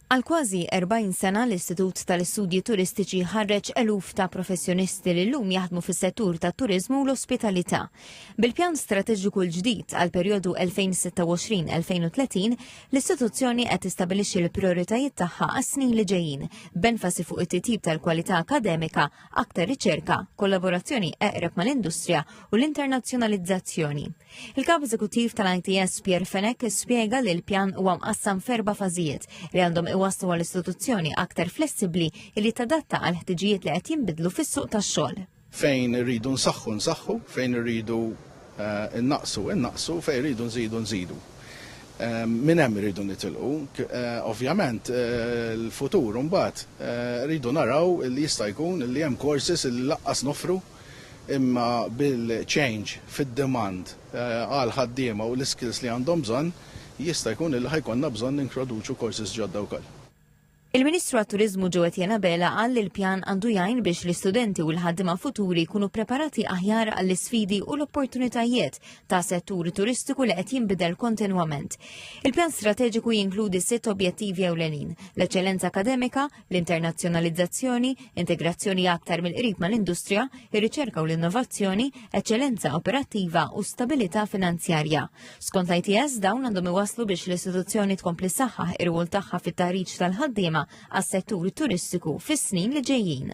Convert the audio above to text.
Għal kważi 40 sena l-Istitut tal-Istudji Turistiċi ħarreġ eluf ta' professjonisti li llum jaħdmu fis-settur tat-turiżmu u l-ospitalità. Bil-pjan strateġiku l-ġdid għal perjodu 2026-2030, l-istituzzjoni qed tistabbilixxi l-prijoritajiet tagħha għas-snin li ġejjin, b'enfasi fuq it-titjib tal-kwalità akademika, aktar riċerka, kollaborazzjoni eqreb mal-industrija u l-internazzjonalizzazzjoni. Il-Kap Eżekuttiv tal-ITS Pierre Fenech spjega li l-pjan huwa mqassam f'erba' fażijiet li għandhom waslu għall-istituzzjoni aktar flessibbli li tadatta għal ħtiġijiet li qed jinbidlu fis-suq tax-xogħol. Fejn irridu nsaħħu, fejn irridu innaqsu, fejn irridu nżidu. Minn hemm irridu nitilqu. Ovvjament l-futur mbagħad rridu naraw li jista' jkun li hemm courses li laqqas nofru imma bil-change fid-demand għal ħaddiema u l-skills li għandhom bżonn jista' jkun li ħajkonna bżonn nintroduċu courses ġodda wkoll. Il-Ministru għat-Turiżmu Ġewett Bela qal li l-pjan għandu jgħin biex l-istudenti u l-ħaddiema futuri jkunu preparati aħjar għall-isfidi u l-opportunitajiet ta' setturi turistiku li qed jinbidel kontinwament. Il-pjan strateġiku jinkludi 6 objettivi ewlenin: l-eċċellenza akademika, l-internazzjonalizzazzjoni, integrazzjoni aktar mill-qrib mal-industrija, ir-riċerka u l-innovazzjoni, eċċellenza operattiva u stabilità finanzjarja. Skont ITS dawn għandhom iwasslu biex l-istituzzjoni tkompli saħħaħ ir-rwol tagħha fit-taħriġ tal-ħaddiema għas-settur turistiku fis-snin li ġejjin.